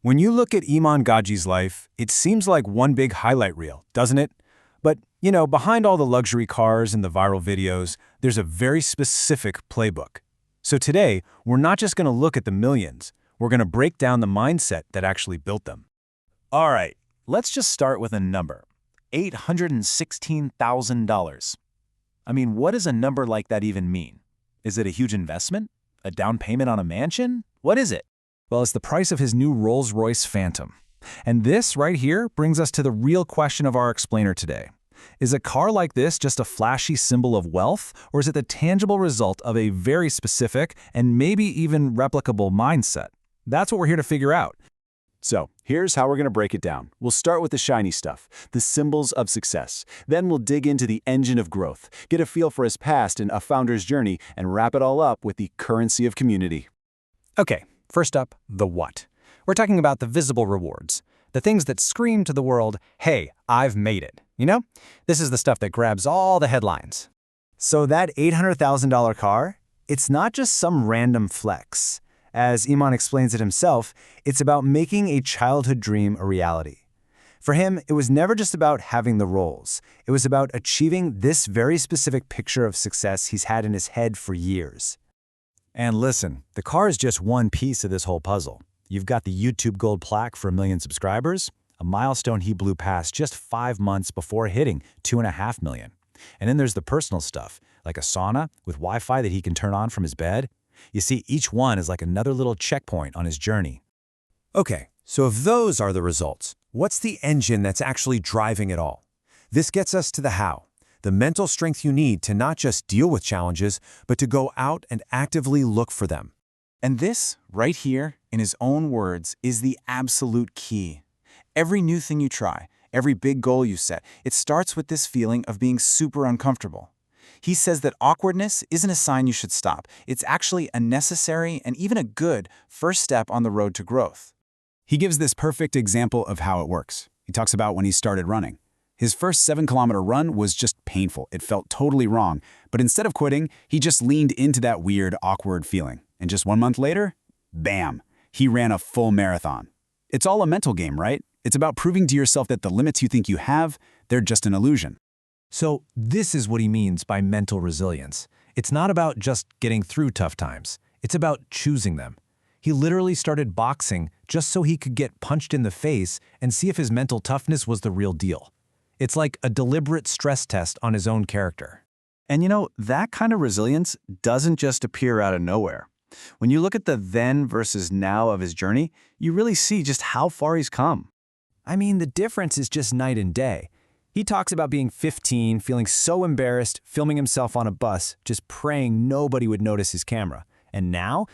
When you look at Iman Gaji's life, it seems like one big highlight reel, doesn't it? But, behind all the luxury cars and the viral videos, there's a very specific playbook. So today, we're not just going to look at the millions, we're going to break down the mindset that actually built them. All right, let's just start with a number. $816,000. I mean, what does a number like that even mean? Is it a huge investment? A down payment on a mansion? What is it? Well, it's the price of his new Rolls-Royce Phantom. And this right here brings us to the real question of our explainer today. Is a car like this just a flashy symbol of wealth, or is it the tangible result of a very specific and maybe even replicable mindset? That's what we're here to figure out. So, here's how we're going to break it down. We'll start with the shiny stuff, the symbols of success. Then we'll dig into the engine of growth, get a feel for his past and a founder's journey, and wrap it all up with the currency of community. Okay, first up, the what. We're talking about the visible rewards, the things that scream to the world, hey, I've made it. This is the stuff that grabs all the headlines. So that $800,000 car, it's not just some random flex. As Iman explains it himself, it's about making a childhood dream a reality. For him, it was never just about having the Rolls. It was about achieving this very specific picture of success he's had in his head for years. And listen, the car is just one piece of this whole puzzle. You've got the YouTube Gold plaque for 1 million subscribers, a milestone he blew past just 5 months before hitting 2.5 million. And then there's the personal stuff, like a sauna with Wi-Fi that he can turn on from his bed. You see, each one is like another little checkpoint on his journey. Okay, so if those are the results, what's the engine that's actually driving it all? This gets us to the how, the mental strength you need to not just deal with challenges, but to go out and actively look for them. And this, right here, in his own words, is the absolute key. Every new thing you try, every big goal you set, it starts with this feeling of being super uncomfortable. He says that awkwardness isn't a sign you should stop. It's actually a necessary and even a good first step on the road to growth. He gives this perfect example of how it works. He talks about when he started running. His first 7-kilometer run was just painful. It felt totally wrong. But instead of quitting, he just leaned into that weird, awkward feeling. And just 1 month later, bam, he ran a full marathon. It's all a mental game, right? It's about proving to yourself that the limits you think you have, they're just an illusion. So this is what he means by mental resilience. It's not about just getting through tough times. It's about choosing them. He literally started boxing just so he could get punched in the face and see if his mental toughness was the real deal. It's like a deliberate stress test on his own character. And that kind of resilience doesn't just appear out of nowhere. When you look at the then versus now of his journey, you really see just how far he's come. I mean, the difference is just night and day. He talks about being 15, feeling so embarrassed, filming himself on a bus, just praying nobody would notice his camera. And now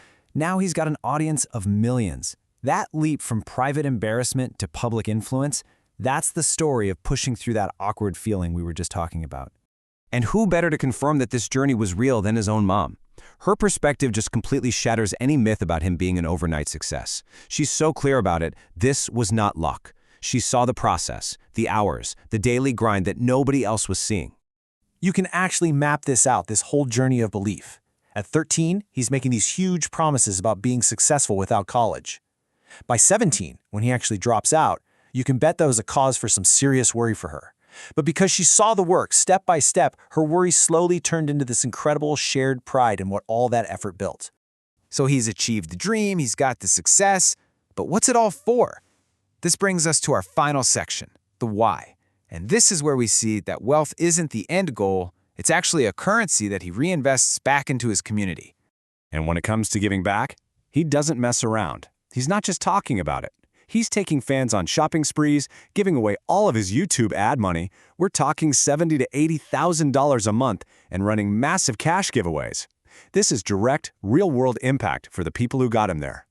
he's got an audience of millions. That leap from private embarrassment to public influence, that's the story of pushing through that awkward feeling we were just talking about. And who better to confirm that this journey was real than his own mom? Her perspective just completely shatters any myth about him being an overnight success. She's so clear about it, this was not luck. She saw the process, the hours, the daily grind that nobody else was seeing. You can actually map this out, this whole journey of belief. At 13, he's making these huge promises about being successful without college. By 17, when he actually drops out, you can bet that was a cause for some serious worry for her. But because she saw the work step by step, her worry slowly turned into this incredible shared pride in what all that effort built. So he's achieved the dream, he's got the success, but what's it all for? This brings us to our final section, the why. And this is where we see that wealth isn't the end goal, it's actually a currency that he reinvests back into his community. And when it comes to giving back, he doesn't mess around. He's not just talking about it. He's taking fans on shopping sprees, giving away all of his YouTube ad money. We're talking $70,000 to $80,000 a month and running massive cash giveaways. This is direct, real-world impact for the people who got him there.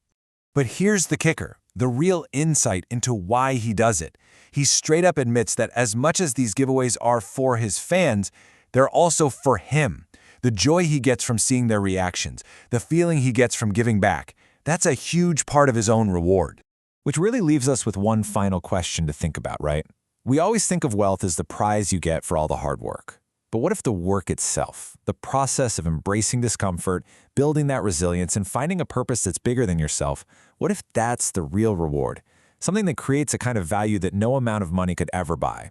But here's the kicker, the real insight into why he does it. He straight up admits that as much as these giveaways are for his fans, they're also for him. The joy he gets from seeing their reactions, the feeling he gets from giving back, that's a huge part of his own reward. Which really leaves us with one final question to think about, right? We always think of wealth as the prize you get for all the hard work. But what if the work itself, the process of embracing discomfort, building that resilience, and finding a purpose that's bigger than yourself, What if that's the real reward? Something that creates a kind of value that no amount of money could ever buy.